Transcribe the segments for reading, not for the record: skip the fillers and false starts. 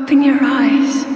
Open your eyes.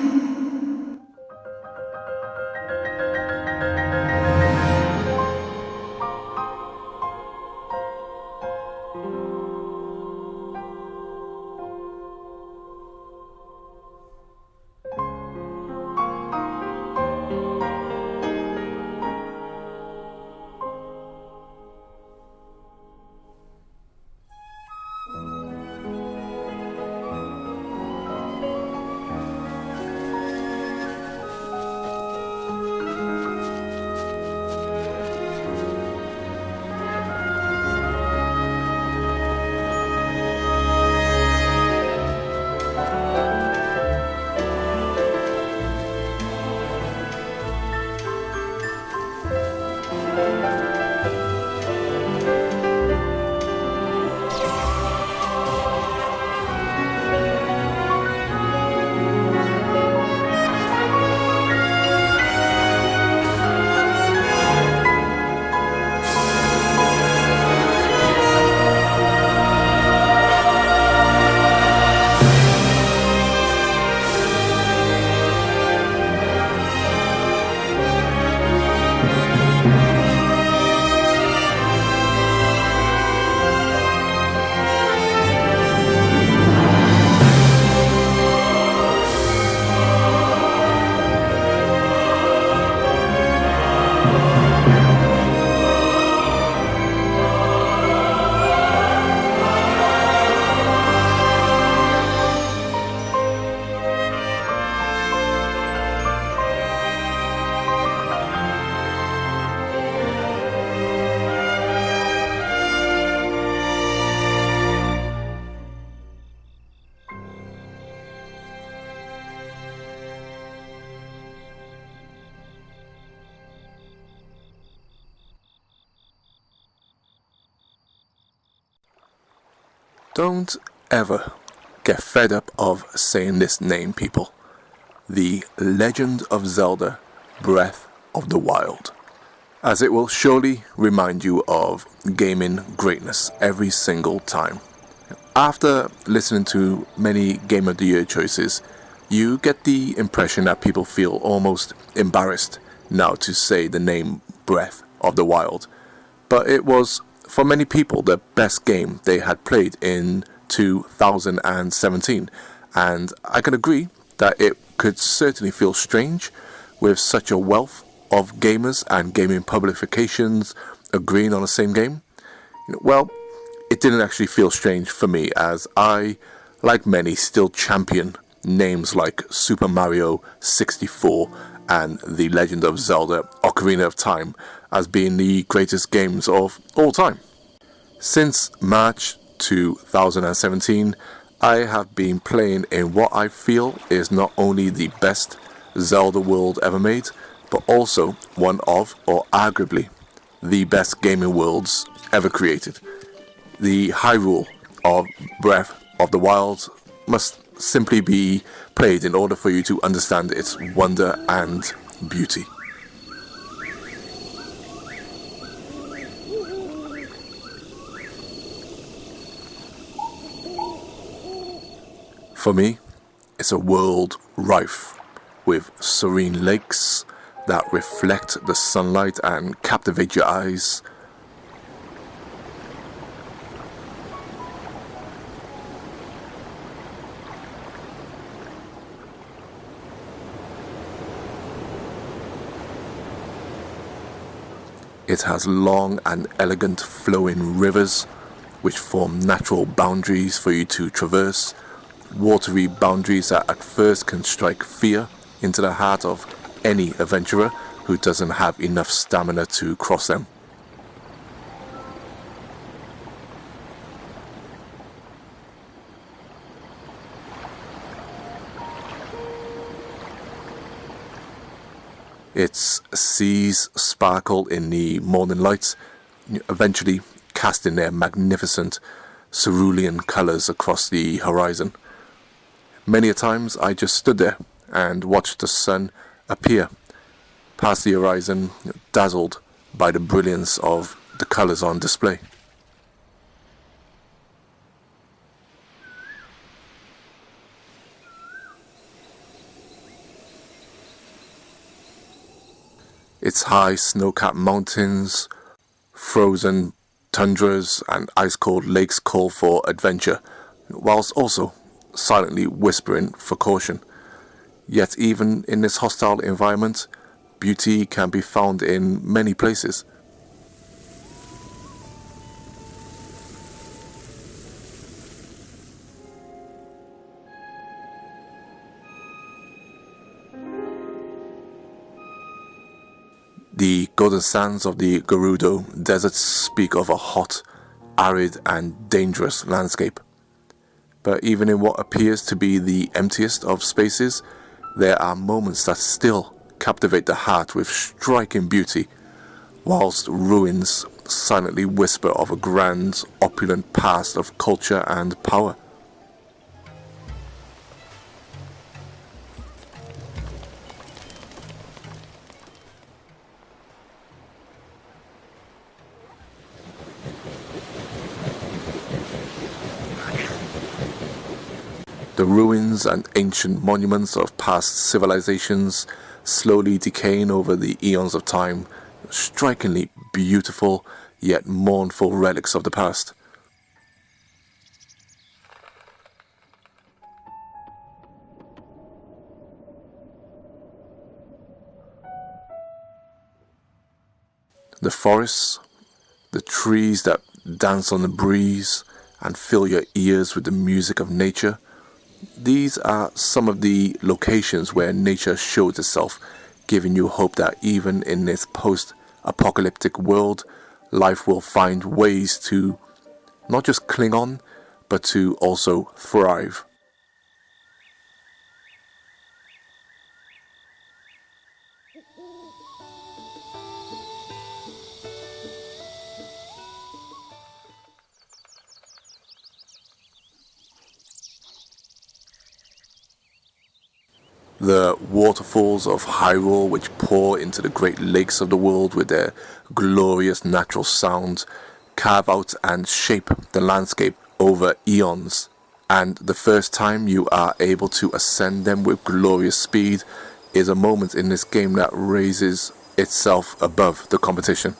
Don't ever get fed up of saying this name, people. The Legend of Zelda Breath of the Wild. As it will surely remind you of gaming greatness every single time. After listening to many Game of the Year choices, you get the impression that people feel almost embarrassed now to say the name Breath of the Wild. But it was, for many people, the best game they had played in 2017, and I can agree that it could certainly feel strange with such a wealth of gamers and gaming publications agreeing on the same game. Well, it didn't actually feel strange for me, as I, like many, still champion names like Super Mario 64 and The Legend of Zelda Ocarina of Time as being the greatest games of all time. Since March 2017, I have been playing in what I feel is not only the best Zelda world ever made, but also one of, or arguably, the best gaming worlds ever created. The Hyrule of Breath of the Wild must simply be played in order for you to understand its wonder and beauty. For me, it's a world rife with serene lakes that reflect the sunlight and captivate your eyes. It has long and elegant flowing rivers which form natural boundaries for you to traverse. Watery boundaries that at first can strike fear into the heart of any adventurer who doesn't have enough stamina to cross them. Its seas sparkle in the morning light, eventually casting their magnificent cerulean colours across the horizon. Many a times I just stood there and watched the sun appear past the horizon, dazzled by the brilliance of the colours on display. Its high snow-capped mountains, frozen tundras and ice-cold lakes call for adventure, whilst also silently whispering for caution. Yet even in this hostile environment, beauty can be found in many places. The golden sands of the Gerudo Desert speak of a hot, arid and dangerous landscape. But even in what appears to be the emptiest of spaces, there are moments that still captivate the heart with striking beauty, whilst ruins silently whisper of a grand, opulent past of culture and power. The ruins and ancient monuments of past civilizations slowly decaying over the eons of time, strikingly beautiful yet mournful relics of the past. The forests, the trees that dance on the breeze and fill your ears with the music of nature. These are some of the locations where nature shows itself, giving you hope that even in this post-apocalyptic world, life will find ways to not just cling on, but to also thrive. The waterfalls of Hyrule, which pour into the great lakes of the world with their glorious natural sound, carve out and shape the landscape over eons. And the first time you are able to ascend them with glorious speed is a moment in this game that raises itself above the competition.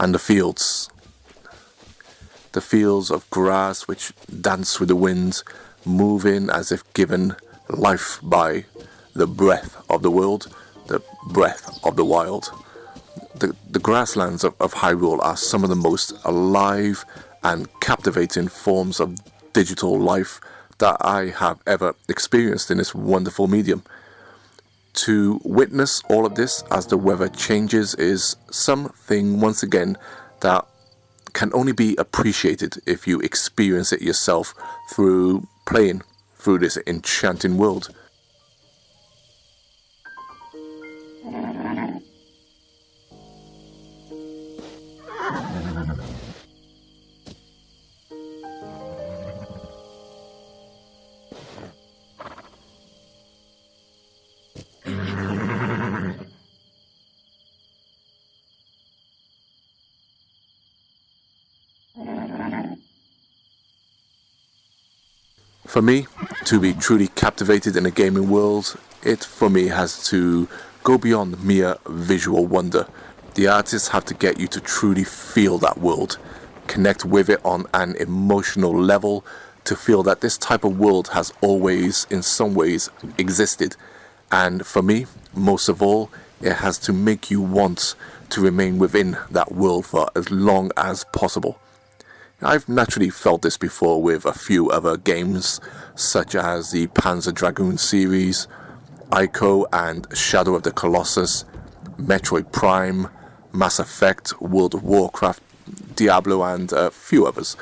And the fields of grass which dance with the wind, moving as if given life by the breath of the world, the breath of the wild. The grasslands of Hyrule are some of the most alive and captivating forms of digital life that I have ever experienced in this wonderful medium. To witness all of this as the weather changes is something, once again, that can only be appreciated if you experience it yourself through playing through this enchanting world. For me, to be truly captivated in a gaming world, it for me has to go beyond mere visual wonder. The artists have to get you to truly feel that world, connect with it on an emotional level, to feel that this type of world has always, in some ways, existed. And for me, most of all, it has to make you want to remain within that world for as long as possible. I've naturally felt this before with a few other games, such as the Panzer Dragoon series, Ico and Shadow of the Colossus, Metroid Prime, Mass Effect, World of Warcraft, Diablo and a few others.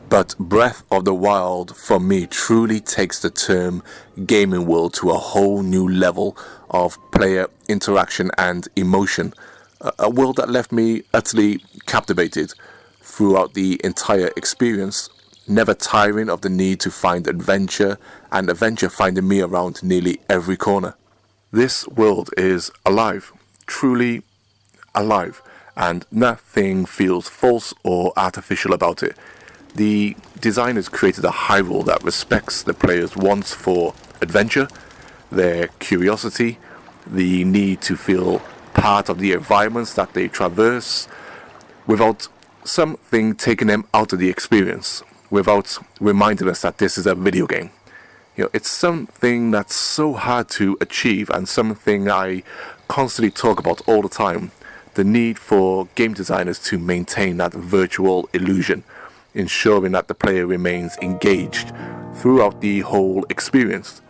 But Breath of the Wild, for me, truly takes the term gaming world to a whole new level of player interaction and emotion. A world that left me utterly captivated throughout the entire experience, never tiring of the need to find adventure, and adventure finding me around nearly every corner. This world is alive, truly alive, and nothing feels false or artificial about it. The designers created a Hyrule that respects the player's wants for adventure, their curiosity, the need to feel part of the environments that they traverse, without something taking them out of the experience, without reminding us that this is a video game. It's something that's so hard to achieve, and something I constantly talk about all the time. The need for game designers to maintain that virtual illusion, ensuring that the player remains engaged throughout the whole experience.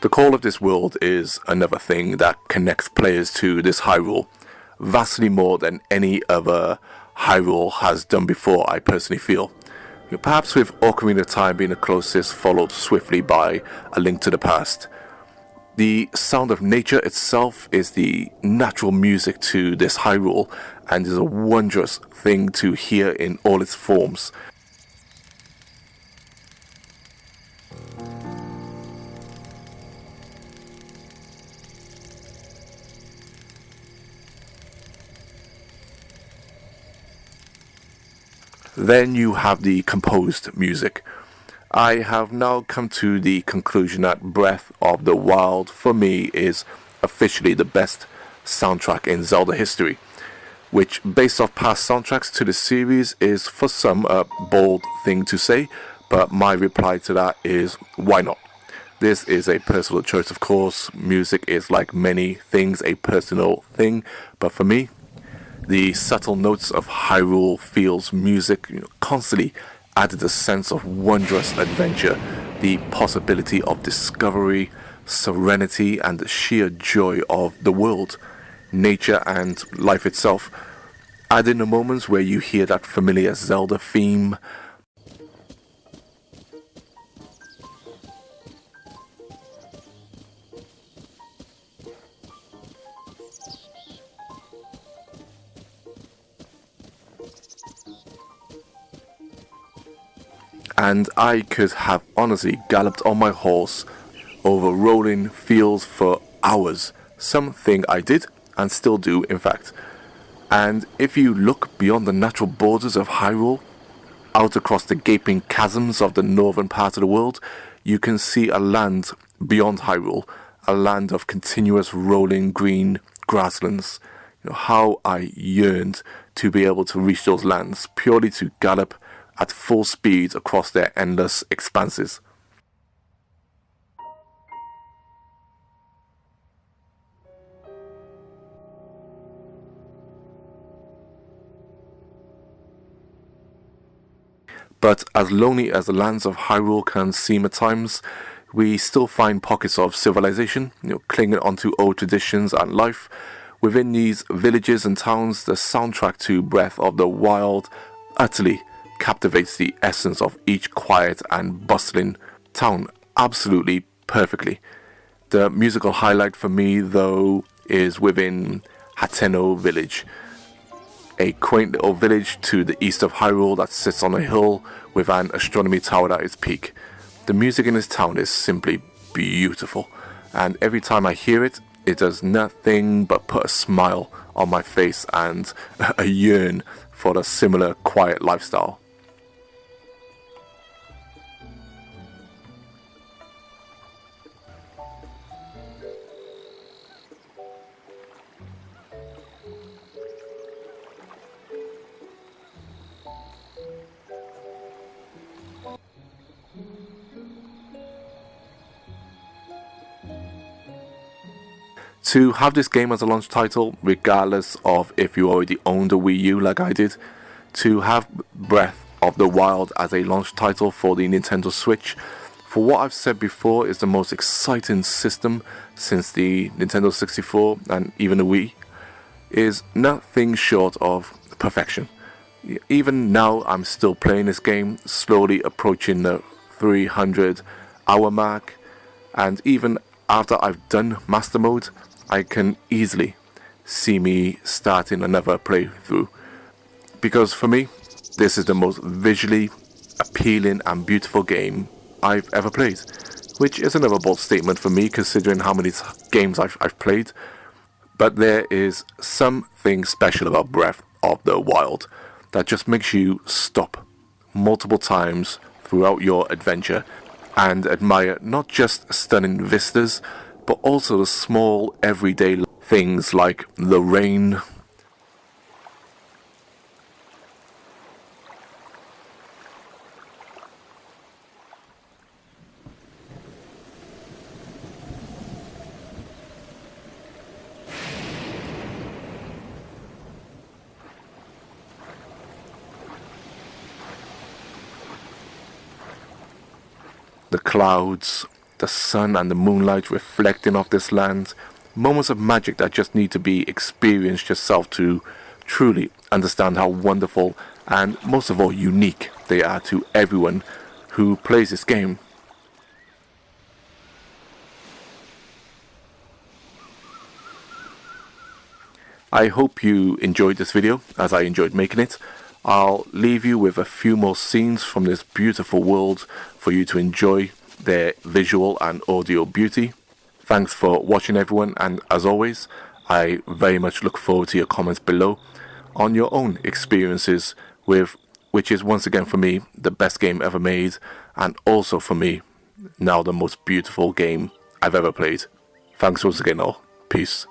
The call of this world is another thing that connects players to this Hyrule, vastly more than any other Hyrule has done before, I personally feel. Perhaps with Ocarina of Time being the closest, followed swiftly by A Link to the Past. The sound of nature itself is the natural music to this Hyrule, and is a wondrous thing to hear in all its forms. Then you have the composed music. I have now come to the conclusion that Breath of the Wild, for me, is officially the best soundtrack in Zelda history, which, based off past soundtracks to the series, is for some a bold thing to say, but my reply to that is, why not? This is a personal choice, of course. Music is, like many things, a personal thing, but for me, the subtle notes of Hyrule Field's music constantly added a sense of wondrous adventure, the possibility of discovery, serenity, and the sheer joy of the world, nature, and life itself. Add in the moments where you hear that familiar Zelda theme, and I could have honestly galloped on my horse over rolling fields for hours, something I did and still do, in fact. And if you look beyond the natural borders of Hyrule, out across the gaping chasms of the northern part of the world, you can see a land beyond Hyrule, a land of continuous rolling green grasslands. How I yearned to be able to reach those lands, purely to gallop at full speed across their endless expanses. But as lonely as the lands of Hyrule can seem at times, we still find pockets of civilization, clinging onto old traditions and life. Within these villages and towns, the soundtrack to Breath of the Wild utterly captivates the essence of each quiet and bustling town absolutely perfectly. The musical highlight for me, though, is within Hateno village, a quaint little village to the east of Hyrule that sits on a hill with an astronomy tower at its peak. The music in this town is simply beautiful, and every time I hear it, it does nothing but put a smile on my face and a yearn for a similar quiet lifestyle. To have this game as a launch title, regardless of if you already owned a Wii U like I did, to have Breath of the Wild as a launch title for the Nintendo Switch, for what I've said before, is the most exciting system since the Nintendo 64 and even the Wii, is nothing short of perfection. Even now, I'm still playing this game, slowly approaching the 300 hour mark, and even after I've done Master Mode, I can easily see me starting another playthrough. Because for me, this is the most visually appealing and beautiful game I've ever played. Which is another bold statement for me considering how many games I've played. But there is something special about Breath of the Wild that just makes you stop multiple times throughout your adventure and admire not just stunning vistas, but also the small everyday things like the rain, the clouds, the sun and the moonlight reflecting off this land, moments of magic that just need to be experienced yourself to truly understand how wonderful and most of all unique they are to everyone who plays this game. I hope you enjoyed this video as I enjoyed making it. I'll leave you with a few more scenes from this beautiful world for you to enjoy their visual and audio beauty. Thanks for watching everyone, and as always, I very much look forward to your comments below on your own experiences with which is once again for me the best game ever made, and also for me now the most beautiful game I've ever played. Thanks once again all. Peace.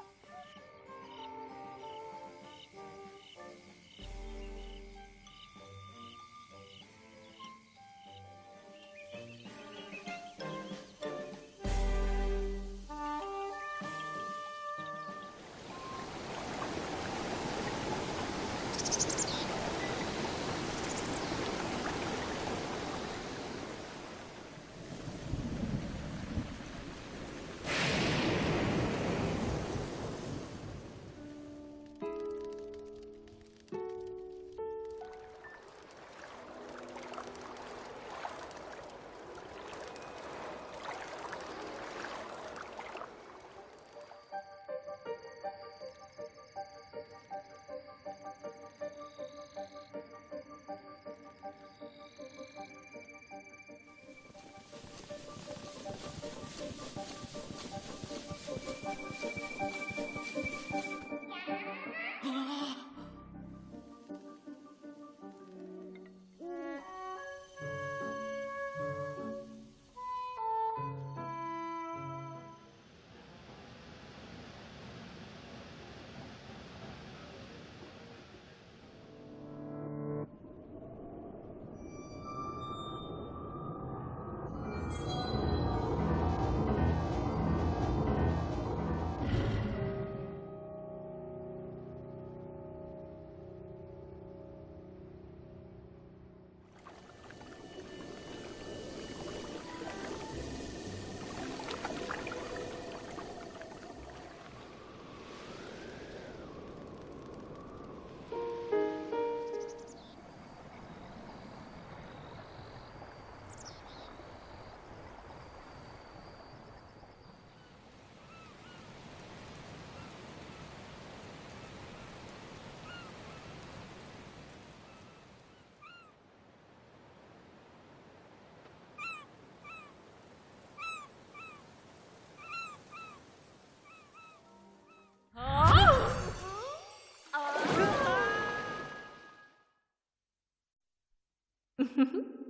Oh!